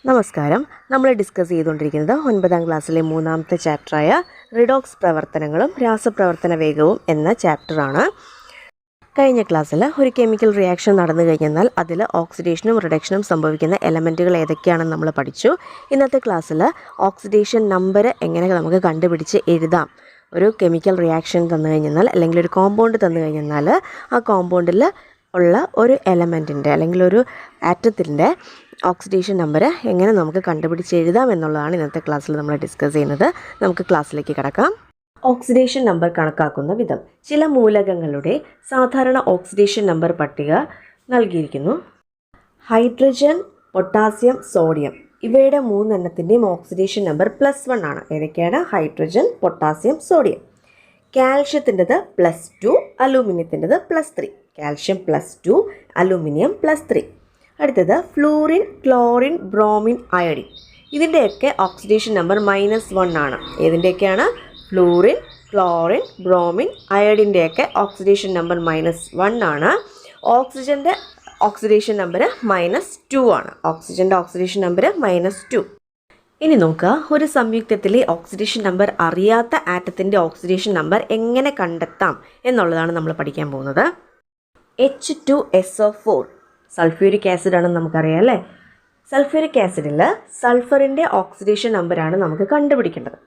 നമസ്കാരം. നമ്മൾ ഡിസ്കസ് ചെയ്തുകൊണ്ടിരിക്കുന്നത് 9ാം ക്ലാസ്സിലെ 3ാമത്തെ ചാപ്റ്ററായ റിഡോക്സ് പ്രവർത്തനങ്ങളും രാസപ്രവർത്തന വേഗവും എന്ന ചാപ്റ്ററാണ്. കഴിഞ്ഞ ക്ലാസ്സിൽ ഒരു കെമിക്കൽ റിയാക്ഷൻ നടന്നു കഴിഞ്ഞാൽ അതിൽ ഓക്സിഡേഷനും റിഡക്ഷനും സംഭവിക്കുന്ന എലമെൻറ്റുകൾ ഏതൊക്കെയാണെന്ന് നമ്മൾ പഠിച്ചു. ഇന്നത്തെ ക്ലാസ്സിൽ ഓക്സിഡേഷൻ നമ്പർ എങ്ങനെ നമുക്ക് കണ്ടുപിടിച്ച് എഴുതാം. ഒരു കെമിക്കൽ റിയാക്ഷൻ തന്നു കഴിഞ്ഞാൽ അല്ലെങ്കിൽ ഒരു കോമ്പൗണ്ട് തന്നു കഴിഞ്ഞാൽ ആ കോമ്പൗണ്ടിൽ ഉള്ള ഒരു എലമെൻറ്റിൻ്റെ അല്ലെങ്കിൽ ഒരു ആറ്റത്തിൻ്റെ ഓക്സിഡേഷൻ നമ്പർ എങ്ങനെ നമുക്ക് കണ്ടുപിടിച്ച് എഴുതാം എന്നുള്ളതാണ് ഇന്നത്തെ ക്ലാസ്സിൽ നമ്മൾ ഡിസ്കസ് ചെയ്യുന്നത്. നമുക്ക് ക്ലാസ്സിലേക്ക് കടക്കാം. ഓക്സിഡേഷൻ നമ്പർ കണക്കാക്കുന്ന വിധം. ചില മൂലകങ്ങളുടെ സാധാരണ ഓക്സിഡേഷൻ നമ്പർ പട്ടിക നൽകിയിരിക്കുന്നു. ഹൈഡ്രജൻ, പൊട്ടാസ്യം, സോഡിയം ഇവയുടെ മൂന്നെണ്ണത്തിൻ്റെയും ഓക്സിഡേഷൻ നമ്പർ +1 ആണ്. ഏതൊക്കെയാണ്? Hydrogen, potassium, sodium. കാൽഷ്യത്തിൻ്റെത് +2, അലൂമിനിയത്തിൻ്റെത് +3. Calcium +2, aluminium +3. അടുത്തത് ഫ്ലൂറിൻ, ക്ലോറിൻ, ബ്രോമിൻ, അയഡിൻ ഇതിൻ്റെയൊക്കെ ഓക്സിഡേഷൻ നമ്പർ -1 ആണ്. ഏതിൻ്റെയൊക്കെയാണ്? ഫ്ലൂറിൻ, ക്ലോറിൻ, ബ്രോമിൻ, അയഡിൻ്റെയൊക്കെ ഓക്സിഡേഷൻ നമ്പർ -1 ആണ്. ഓക്സിജൻ്റെ ഓക്സിഡേഷൻ നമ്പർ -2 ആണ്. ഓക്സിജൻ്റെ ഓക്സിഡേഷൻ നമ്പർ -2. ഇനി നോക്കുക, ഒരു സംയുക്തത്തിലെ ഓക്സിഡേഷൻ നമ്പർ അറിയാത്ത ആറ്റത്തിൻ്റെ ഓക്സിഡേഷൻ നമ്പർ എങ്ങനെ കണ്ടെത്താം എന്നുള്ളതാണ് നമ്മൾ പഠിക്കാൻ പോകുന്നത്. H2SO4 സൾഫ്യൂരിക് ആസിഡ് ആണെന്ന് നമുക്കറിയാം അല്ലേ. സൾഫ്യൂരിക് ആസിഡിൽ സൾഫറിൻ്റെ ഓക്സിഡേഷൻ നമ്പറാണ് നമുക്ക് കണ്ടുപിടിക്കേണ്ടത്.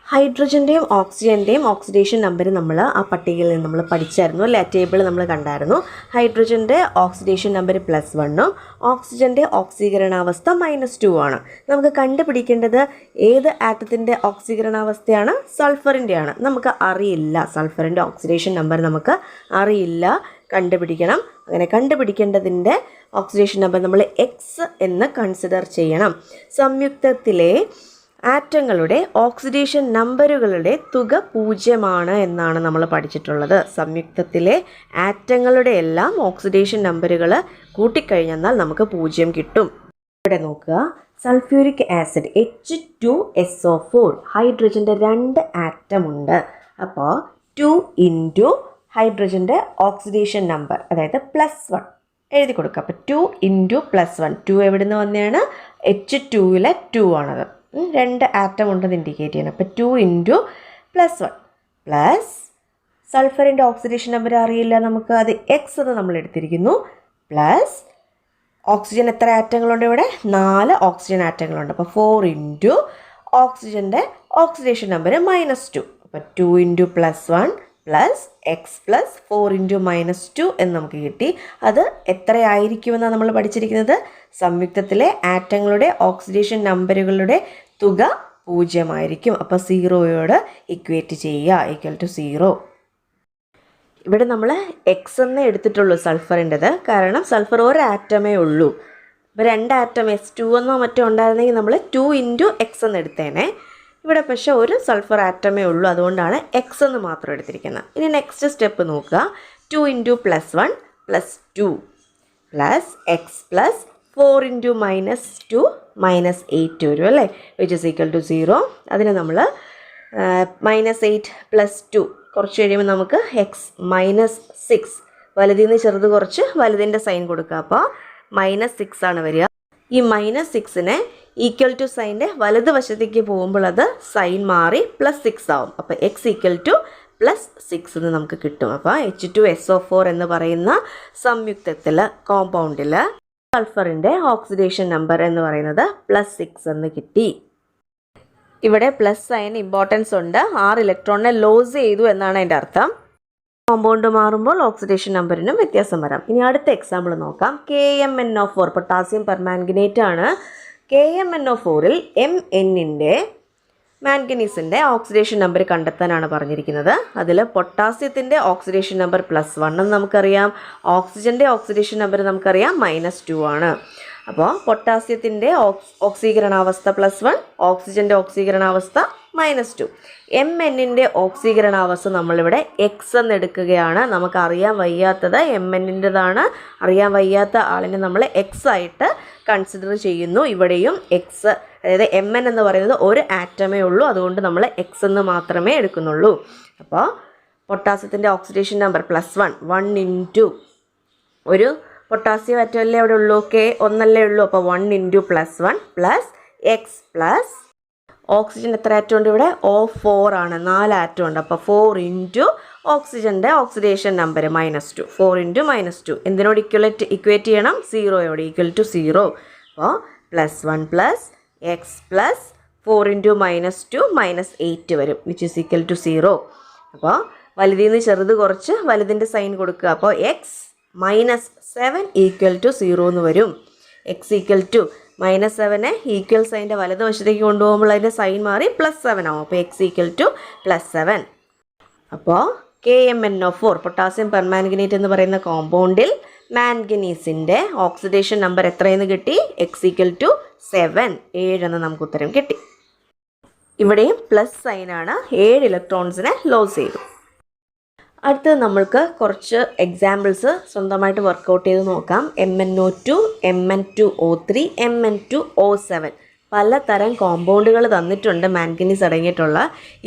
ഹൈഡ്രജൻ്റെയും ഓക്സിജൻ്റെയും ഓക്സിഡേഷൻ നമ്പർ നമ്മൾ ആ പട്ടികയിൽ നിന്ന് നമ്മൾ പഠിച്ചായിരുന്നു അല്ലേ. ടേബിൾ നമ്മൾ കണ്ടായിരുന്നു. ഹൈഡ്രജൻ്റെ ഓക്സിഡേഷൻ നമ്പർ +1ഉം ഓക്സിജൻ്റെ ഓക്സീകരണാവസ്ഥ -2 ആണ്. നമുക്ക് കണ്ടുപിടിക്കേണ്ടത് ഏത് ആറ്റത്തിൻ്റെ ഓക്സീകരണാവസ്ഥയാണ്? സൾഫറിൻ്റെയാണ്. നമുക്ക് അറിയില്ല, സൾഫറിൻ്റെ ഓക്സിഡേഷൻ നമ്പർ നമുക്ക് അറിയില്ല, കണ്ടുപിടിക്കണം. അങ്ങനെ കണ്ടുപിടിക്കേണ്ടതിൻ്റെ ഓക്സിഡേഷൻ നമ്പർ നമ്മൾ X എന്ന് കൺസിഡർ ചെയ്യണം. സംയുക്തത്തിലെ ആറ്റങ്ങളുടെ ഓക്സിഡേഷൻ നമ്പറുകളുടെ തുക 0 എന്നാണ് നമ്മൾ പഠിച്ചിട്ടുള്ളത്. സംയുക്തത്തിലെ ആറ്റങ്ങളുടെ എല്ലാം ഓക്സിഡേഷൻ നമ്പറുകൾ കൂട്ടിക്കഴിഞ്ഞാൽ നമുക്ക് 0 കിട്ടും. ഇവിടെ നോക്കുക, സൾഫ്യൂരിക് ആസിഡ് H2SO4 ഹൈഡ്രജൻ്റെ 2 ആറ്റം ഉണ്ട്. അപ്പോൾ 2 ഇൻറ്റു ഹൈഡ്രജൻ്റെ ഓക്സിഡേഷൻ നമ്പർ അതായത് +1 എഴുതി കൊടുക്കുക. അപ്പോൾ 2 ഇൻറ്റു +1. 2 എവിടെ നിന്ന് വന്നെയാണ്? H2ലെ 2 ആണത്. 2 ആറ്റം ഉണ്ടെന്ന് ഇൻഡിക്കേറ്റ് ചെയ്യണം. അപ്പോൾ 2 ഇൻറ്റു +1 പ്ലസ് സൾഫറിൻ്റെ ഓക്സിഡേഷൻ നമ്പർ അറിയില്ല നമുക്ക്, അത് X എന്ന് നമ്മൾ എടുത്തിരിക്കുന്നു. പ്ലസ് ഓക്സിജൻ എത്ര ആറ്റങ്ങളുണ്ട് ഇവിടെ? 4 ഓക്സിജൻ ആറ്റങ്ങളുണ്ട്. അപ്പോൾ 4 ഇൻറ്റു ഓക്സിജൻ്റെ ഓക്സിഡേഷൻ നമ്പർ -2. അപ്പോൾ 2 into +1 plus X plus 4 into -2 എന്ന് നമുക്ക് കിട്ടി. അത് എത്രയായിരിക്കുമെന്നാണ് നമ്മൾ പഠിച്ചിരിക്കുന്നത്? സംയുക്തത്തിലെ ആറ്റങ്ങളുടെ ഓക്സിഡേഷൻ നമ്പറുകളുടെ തുക 0 ആയിരിക്കും. അപ്പോൾ 0യോട് ഇക്വേറ്റ് ചെയ്യുക, =0. ഇവിടെ നമ്മൾ X എന്നേ എടുത്തിട്ടുള്ളൂ സൾഫറിൻ്റെത്, കാരണം സൾഫർ ഒരു ആറ്റമേ ഉള്ളൂ. ഇപ്പോൾ 2 ആറ്റം S2 എന്നോ മറ്റോ ഉണ്ടായിരുന്നെങ്കിൽ നമ്മൾ 2 ഇൻറ്റു X എന്ന് എടുത്തേനെ. ഇവിടെ പക്ഷേ ഒരു സൾഫർ ആറ്റമേ ഉള്ളൂ, അതുകൊണ്ടാണ് X എന്ന് മാത്രം എടുത്തിരിക്കുന്നത്. ഇനി നെക്സ്റ്റ് സ്റ്റെപ്പ് നോക്കുക. 2 into +1 +2 plus X plus 4 into -2 -8 വരും അല്ലേ, =0. അതിന് നമ്മൾ -8 + 2 കുറച്ച് കഴിയുമ്പോൾ നമുക്ക് X -6, വലുതിൽ നിന്ന് ചെറുത് കുറച്ച് വലുതിൻ്റെ സൈൻ കൊടുക്കുക. അപ്പോൾ -6 ആണ് വരിക. ഈ -6നെ = സൈൻ്റെ വലതുവശത്തേക്ക് പോകുമ്പോൾ അത് സൈൻ മാറി +6 ആവും. അപ്പോൾ X +6 എന്ന് നമുക്ക് കിട്ടും. അപ്പോൾ H2SO4 എന്ന് പറയുന്ന സംയുക്തത്തിൽ കോമ്പൗണ്ടിൽ സൾഫറിൻ്റെ ഓക്സിഡേഷൻ നമ്പർ എന്ന് പറയുന്നത് +6 എന്ന് കിട്ടി. ഇവിടെ പ്ലസ് സൈൻ ഇമ്പോർട്ടൻസ് ഉണ്ട്. 6 ഇലക്ട്രോണിനെ ലോസ് ചെയ്തു എന്നാണ് അതിൻ്റെ അർത്ഥം. കോമ്പൗണ്ട് മാറുമ്പോൾ ഓക്സിഡേഷൻ നമ്പറിനും വ്യത്യാസം വരാം. ഇനി അടുത്ത എക്സാമ്പിൾ നോക്കാം. KMnO4 പൊട്ടാസ്യം പെർമാംഗനേറ്റ് ആണ്. KMnO4ൽ Mnൻ്റെ മാംഗനീസിൻ്റെ ഓക്സിഡേഷൻ നമ്പർ കണ്ടെത്താനാണ് പറഞ്ഞിരിക്കുന്നത്. അതിൽ പൊട്ടാസ്യത്തിൻ്റെ ഓക്സിഡേഷൻ നമ്പർ +1 എന്ന് നമുക്കറിയാം. ഓക്സിജൻ്റെ ഓക്സിഡേഷൻ നമ്പർ നമുക്കറിയാം -2 ആണ്. അപ്പോൾ പൊട്ടാസ്യത്തിൻ്റെ ഓക്സീകരണാവസ്ഥ +1, ഓക്സിജൻ്റെ ഓക്സീകരണാവസ്ഥ -2. Mnൻ്റെ ഓക്സീകരണാവസ്ഥ നമ്മളിവിടെ X എന്ന് എടുക്കുകയാണ്. നമുക്ക് അറിയാൻ വയ്യാത്തത് Mnൻ്റെതാണ്. അറിയാൻ വയ്യാത്ത ആളിനെ നമ്മൾ X ആയിട്ട് കൺസിഡർ ചെയ്യുന്നു. ഇവിടെയും X, അതായത് Mn എന്ന് പറയുന്നത് ഒരു ആറ്റമേ ഉള്ളൂ, അതുകൊണ്ട് നമ്മൾ X എന്ന് മാത്രമേ എടുക്കുന്നുള്ളൂ. അപ്പോൾ പൊട്ടാസ്യത്തിൻ്റെ ഓക്സിഡേഷൻ നമ്പർ +1 1 ഇൻറ്റു ഒരു പൊട്ടാസ്യം ആറ്റം അല്ലേ അവിടെ ഉള്ളൂ, കെ ഒന്നല്ലേ ഉള്ളൂ. അപ്പോൾ 1 × +1 പ്ലസ് എക്സ് പ്ലസ് ഓക്സിജൻ എത്ര ആറ്റം ഉണ്ട് ഇവിടെ, O4 ആണ്, 4 ആറ്റം ഉണ്ട്. അപ്പോൾ 4 × ഓക്സിജൻ്റെ ഓക്സിഡേഷൻ നമ്പർ -2, 4 × -2 എന്തിനോട് ഇക്വേറ്റ് ചെയ്യണം, 0യോട്, =0. അപ്പോൾ +1 പ്ലസ് എക്സ് പ്ലസ് 4 × -2 -8 വരും, വിച്ച് ഈസ് ഈക്വൽ ടു 0. അപ്പോൾ വലുതിൽ നിന്ന് ചെറുത് കുറച്ച് വലുതിൻ്റെ സൈൻ കൊടുക്കുക. അപ്പോൾ x -7 = 0 എന്ന് വരും. x = -7 ഈക്വൽ സൈൻ്റെ വലതുവശത്തേക്ക് കൊണ്ടുപോകുമ്പോൾ അതിൻ്റെ സൈൻ മാറി +7 ആവും. അപ്പോൾ x = +7. അപ്പോൾ KMnO4 പൊട്ടാസ്യം പെർമാംഗനേറ്റ് എന്ന് പറയുന്ന കോമ്പൗണ്ടിൽ മാംഗനീസിൻ്റെ ഓക്സിഡേഷൻ നമ്പർ എത്രയെന്ന് കിട്ടി, x = 7 എന്ന് നമുക്ക് ഉത്തരം കിട്ടി. ഇവിടെയും പ്ലസ് സൈനാണ്, 7 ഇലക്ട്രോൺസിനെ ലോസ് ചെയ്തു. അടുത്തത് നമ്മൾക്ക് കുറച്ച് എക്സാമ്പിൾസ് സ്വന്തമായിട്ട് വർക്കൗട്ട് ചെയ്ത് നോക്കാം. MnO2, Mn2O3, Mn2O7 പലതരം കോമ്പൗണ്ടുകൾ തന്നിട്ടുണ്ട് മാംഗനീസ് അടങ്ങിയിട്ടുള്ള.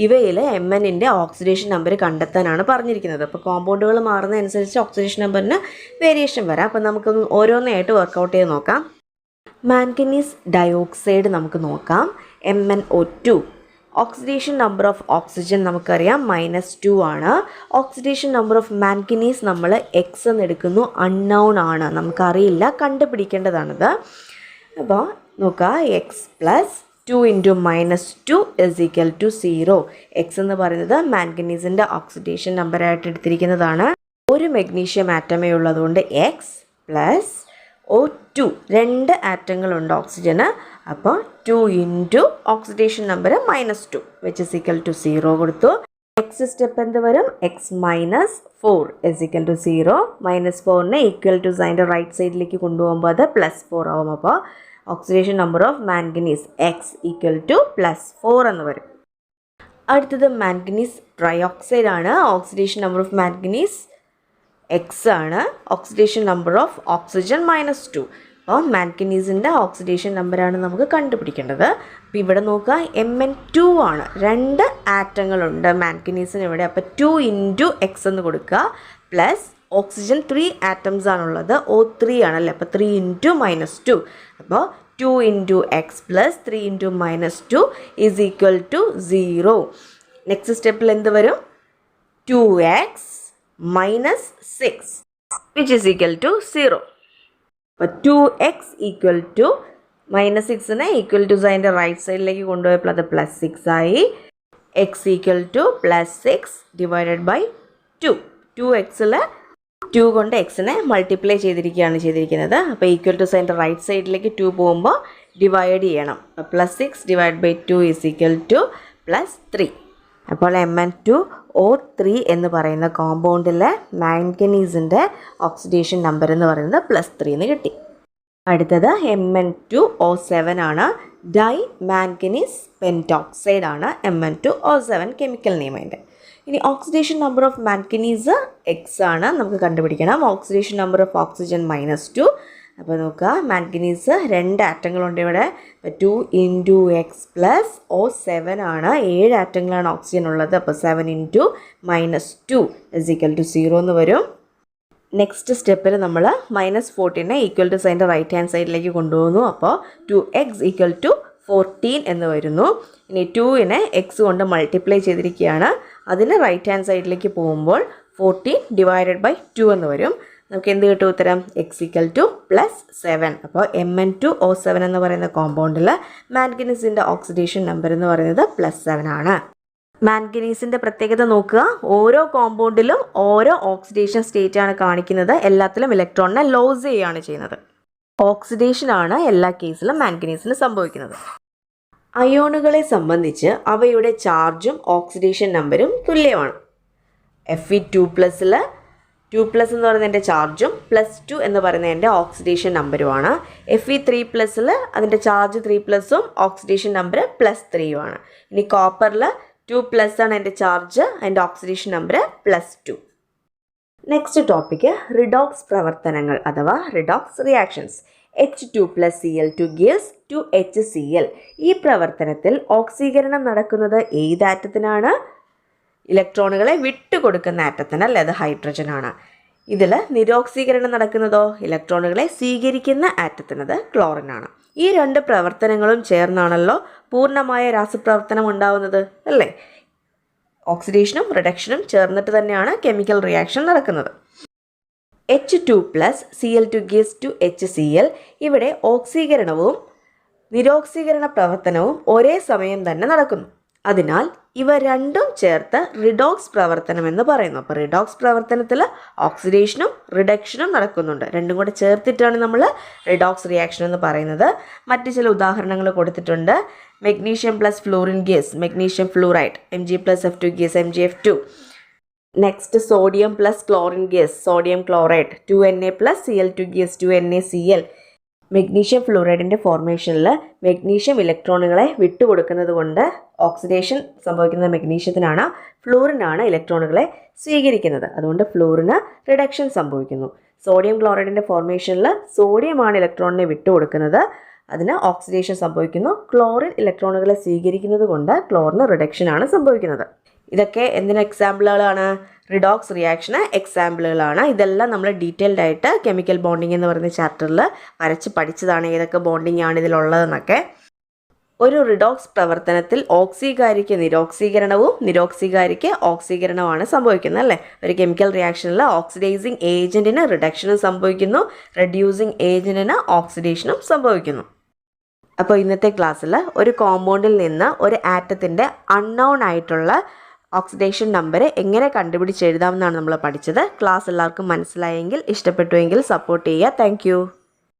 ഇവയിൽ Mnൻ്റെ ഓക്സിഡേഷൻ നമ്പർ കണ്ടെത്താനാണ് പറഞ്ഞിരിക്കുന്നത്. അപ്പോൾ കോമ്പൗണ്ടുകൾ മാറുന്നതനുസരിച്ച് ഓക്സിഡേഷൻ നമ്പറിന് വേരിയേഷൻ വരാം. അപ്പോൾ നമുക്കൊന്ന് ഓരോന്നായിട്ട് വർക്കൗട്ട് ചെയ്ത് നോക്കാം. മാംഗനീസ് ഡയോക്സൈഡ് നമുക്ക് നോക്കാം. MnO2 oxidation number of oxygen നമുക്കറിയാം -2 ആണ്. ഓക്സിഡേഷൻ നമ്പർ ഓഫ് മാംഗനീസ് നമ്മൾ എക്സ് എന്ന് എടുക്കുന്നു, അൺനൗൺ ആണ്, നമുക്കറിയില്ല, കണ്ടുപിടിക്കേണ്ടതാണത്. അപ്പോൾ നോക്കുക, എക്സ് പ്ലസ് 2 × -2 = 0. എക്സ് എന്ന് പറയുന്നത് മാംഗനീസിൻ്റെ ഓക്സിഡേഷൻ നമ്പറായിട്ട് എടുത്തിരിക്കുന്നതാണ്. ഒരു മെഗ്നീഷ്യം ആറ്റമേ ഉള്ളതുകൊണ്ട് എക്സ് പ്ലസ് O2 2 ആറ്റങ്ങളുണ്ട് ഓക്സിജന്. അപ്പോൾ 2 × oxidation number -2 which is equal to 0 കൊടുത്തു. നെക്സ്റ്റ് സ്റ്റെപ്പ് എന്ത് വരും, x - 4 = 0. -4നെ ഈക്വൽ ടു സൈൻ്റെ റൈറ്റ് സൈഡിലേക്ക് കൊണ്ടുപോകുമ്പോൾ അത് +4 ആവും. അപ്പോൾ oxidation number of manganese x = +4 എന്ന് വരും. അടുത്തത് മാംഗനീസ് ട്രയോക്സൈഡ് ആണ്. Oxidation number of manganese x ആണ്. Oxidation number of oxygen -2. അപ്പോൾ മാംഗനീസിൻ്റെ ഓക്സിഡേഷൻ നമ്പറാണ് നമുക്ക് കണ്ടുപിടിക്കേണ്ടത്. അപ്പോൾ ഇവിടെ നോക്കുക, Mn2 ആണ്, 2 ആറ്റങ്ങളുണ്ട് മാംഗനീസിന് ഇവിടെ. അപ്പോൾ 2 × x എന്ന് കൊടുക്കുക, പ്ലസ് ഓക്സിജൻ 3 ആറ്റംസ് ആണുള്ളത്, O3 ആണല്ലേ. അപ്പോൾ 3 × -2. അപ്പോൾ 2 × x പ്ലസ് 3 × -2 = 0. നെക്സ്റ്റ് സ്റ്റെപ്പിൽ എന്ത് വരും, 2x -6 which is equal to 0. അപ്പോൾ 2x = -6നെ ഈക്വൽ ടു സൈൻ്റെ റൈറ്റ് സൈഡിലേക്ക് കൊണ്ടുപോയപ്പോൾ അത് +6 ആയി. x = +6 / 2. 2xൽ 2 കൊണ്ട് എക്സിനെ മൾട്ടിപ്ലൈ ചെയ്തിരിക്കുന്നത്. അപ്പോൾ ഈക്വൽ ടു സൈൻ്റെ റൈറ്റ് സൈഡിലേക്ക് 2 പോകുമ്പോൾ ഡിവൈഡ് ചെയ്യണം. +6 / 2 = +3. അപ്പോൾ Mn2O3 എന്ന് പറയുന്ന കോമ്പൗണ്ടിലെ മാംഗനീസിൻ്റെ ഓക്സിഡേഷൻ നമ്പർ എന്ന് പറയുന്നത് +3 എന്ന് കിട്ടി. അടുത്തത് Mn2O7 ആണ്. ഡൈ മാംഗനീസ് പെൻറ്റോക്സൈഡ് ആണ് Mn2O7 കെമിക്കൽ നെയിം അതിൻ്റെ. ഇനി oxidation number of manganese x ആണ്, നമുക്ക് കണ്ടുപിടിക്കണം. Oxidation number of oxygen -2. അപ്പോൾ നോക്കുക, മാംഗനീസ് 2 ആറ്റങ്ങളുണ്ട് ഇവിടെ. 2 × x പ്ലസ് O7 ആണ്, 7 ആറ്റങ്ങളാണ് ഓക്സിജൻ ഉള്ളത്. അപ്പോൾ 7 × -2 = 0 എന്ന് വരും. നെക്സ്റ്റ് സ്റ്റെപ്പിൽ നമ്മൾ -14നെ ഈക്വൽ ടു സൈൻ്റെ റൈറ്റ് ഹാൻഡ് സൈഡിലേക്ക് കൊണ്ടുപോകുന്നു. അപ്പോൾ 2x = 14 എന്ന് വരുന്നു. ഇനി 2നെ x കൊണ്ട് മൾട്ടിപ്ലൈ ചെയ്തിരിക്കുകയാണ്, അതിന് റൈറ്റ് ഹാൻഡ് സൈഡിലേക്ക് പോകുമ്പോൾ 14 / 2 എന്ന് വരും. നമുക്ക് എന്ത് കിട്ടും ഉത്തരം, x = +7. അപ്പോൾ Mn2O7 എന്ന് പറയുന്ന കോമ്പൗണ്ടിൽ മാംഗനീസിൻ്റെ ഓക്സിഡേഷൻ നമ്പർ എന്ന് പറയുന്നത് +7 ആണ്. മാംഗനീസിൻ്റെ പ്രത്യേകത നോക്കുക, ഓരോ കോമ്പൗണ്ടിലും ഓരോ ഓക്സിഡേഷൻ സ്റ്റേറ്റ് ആണ് കാണിക്കുന്നത്. എല്ലാത്തിലും ഇലക്ട്രോണിനെ ലോസ് ചെയ്യുകയാണ് ചെയ്യുന്നത്. ഓക്സിഡേഷൻ ആണ് എല്ലാ കേസിലും മാംഗനീസിന് സംഭവിക്കുന്നത്. അയോണുകളെ സംബന്ധിച്ച് അവയുടെ ചാർജും ഓക്സിഡേഷൻ നമ്പരും തുല്യമാണ്. Fe2+ൽ 2+ എന്ന് പറയുന്നതിൻ്റെ ചാർജും +2 എന്ന് പറയുന്നതിൻ്റെ ഓക്സിഡേഷൻ നമ്പറുമാണ്. Fe3+ൽ അതിൻ്റെ ചാർജ് 3+ഉം ഓക്സിഡേഷൻ നമ്പർ +3ഉമാണ്. ഇനി കോപ്പറിൽ 2+ ആണ് അതിൻ്റെ ചാർജ്, അതിൻ്റെ oxidation number +2. Next topic redox പ്രവർത്തനങ്ങൾ അഥവാ redox reactions. H2+Cl2 gives 2HCl. ഈ പ്രവർത്തനത്തിൽ ഓക്സീകരണം നടക്കുന്നത് ഏത് ആറ്റത്തിനാണ്? ഇലക്ട്രോണുകളെ വിട്ടുകൊടുക്കുന്ന ആറ്റത്തിന്, അല്ലേ, അത് ഹൈഡ്രജൻ ആണ്. ഇതിൽ നിരോക്സീകരണം നടക്കുന്നതോ ഇലക്ട്രോണുകളെ സ്വീകരിക്കുന്ന ആറ്റത്തിനത് ക്ലോറിനാണ്. ഈ രണ്ട് പ്രവർത്തനങ്ങളും ചേർന്നാണല്ലോ പൂർണ്ണമായ രാസപ്രവർത്തനം ഉണ്ടാവുന്നത് അല്ലേ? ഓക്സിഡേഷനും റിഡക്ഷനും ചേർന്നിട്ട് തന്നെയാണ് കെമിക്കൽ റിയാക്ഷൻ നടക്കുന്നത്. H2+Cl2 gives to HCl. ഇവിടെ ഓക്സീകരണവും നിരോക്സീകരണ പ്രവർത്തനവും ഒരേ സമയം തന്നെ നടക്കുന്നു. അതിനാൽ ഇവ രണ്ടും ചേർത്ത് റിഡോക്സ് പ്രവർത്തനം എന്ന് പറയുന്നു. അപ്പോൾ റിഡോക്സ് പ്രവർത്തനത്തിൽ ഓക്സിഡേഷനും റിഡക്ഷനും നടക്കുന്നുണ്ട്. രണ്ടും കൂടെ ചേർത്തിട്ടാണ് നമ്മൾ റിഡോക്സ് റിയാക്ഷൻ എന്ന് പറയുന്നത്. മറ്റ് ചില ഉദാഹരണങ്ങൾ കൊടുത്തിട്ടുണ്ട്. Magnesium plus fluorine gives magnesium fluoride, Mg+F2 gives MgF2. Next sodium plus chlorine gives sodium chloride, 2Na+Cl2 gives 2NaCl. Magnesium ഫ്ലൂറൈഡിൻ്റെ ഫോർമേഷനിൽ മെഗ്നീഷ്യം ഇലക്ട്രോണുകളെ വിട്ടുകൊടുക്കുന്നത് കൊണ്ട് ഓക്സിഡേഷൻ സംഭവിക്കുന്ന മെഗ്നീഷ്യത്തിനാണ്, ഫ്ലൂറിനാണ് ഇലക്ട്രോണുകളെ സ്വീകരിക്കുന്നത്. അതുകൊണ്ട് ഫ്ലൂറിന് റിഡക്ഷൻ സംഭവിക്കുന്നു. സോഡിയം ക്ലോറൈഡിൻ്റെ ഫോർമേഷനിൽ സോഡിയമാണ് ഇലക്ട്രോണിനെ വിട്ടുകൊടുക്കുന്നത്, അതിന് ഓക്സിഡേഷൻ സംഭവിക്കുന്നു. ക്ലോറിൻ ഇലക്ട്രോണുകളെ സ്വീകരിക്കുന്നത് കൊണ്ട് ക്ലോറിന് റിഡക്ഷനാണ് സംഭവിക്കുന്നത്. ഇതൊക്കെ എന്തിന് എക്സാമ്പിളുകളാണ്? റിഡോക്സ് റിയാക്ഷന് എക്സാമ്പിളുകളാണ്. ഇതെല്ലാം നമ്മൾ ഡീറ്റെയിൽഡ് ആയിട്ട് കെമിക്കൽ ബോണ്ടിങ് എന്ന് പറയുന്ന ചാപ്റ്ററിൽ വരച്ച് പഠിച്ചതാണ്, ഏതൊക്കെ ബോണ്ടിങ് ആണ് ഇതിലുള്ളതെന്നൊക്കെ. ഒരു റിഡോക്സ് പ്രവർത്തനത്തിൽ ഓക്സീകാരിക്ക് നിരോക്സീകരണവും നിരോക്സീകാരിക്ക് ഓക്സീകരണവുമാണ് സംഭവിക്കുന്നത് അല്ലേ? ഒരു കെമിക്കൽ റിയാക്ഷനിൽ ഓക്സിഡൈസിങ് ഏജൻറ്റിന് റിഡക്ഷനും സംഭവിക്കുന്നു, റെഡ്യൂസിങ് ഏജൻറ്റിന് ഓക്സിഡേഷനും സംഭവിക്കുന്നു. അപ്പോൾ ഇന്നത്തെ ക്ലാസ്സിൽ ഒരു കോമ്പൗണ്ടിൽ നിന്ന് ഒരു ആറ്റത്തിൻ്റെ അൺനോൺ ആയിട്ടുള്ള ഓക്സിഡേഷൻ നമ്പർ എങ്ങനെ കണ്ടുപിടിച്ചെഴുതാമെന്നാണ് നമ്മൾ പഠിച്ചത്. ക്ലാസ് എല്ലാവർക്കും മനസ്സിലായെങ്കിൽ, ഇഷ്ടപ്പെട്ടുവെങ്കിൽ സപ്പോർട്ട് ചെയ്യുക. താങ്ക്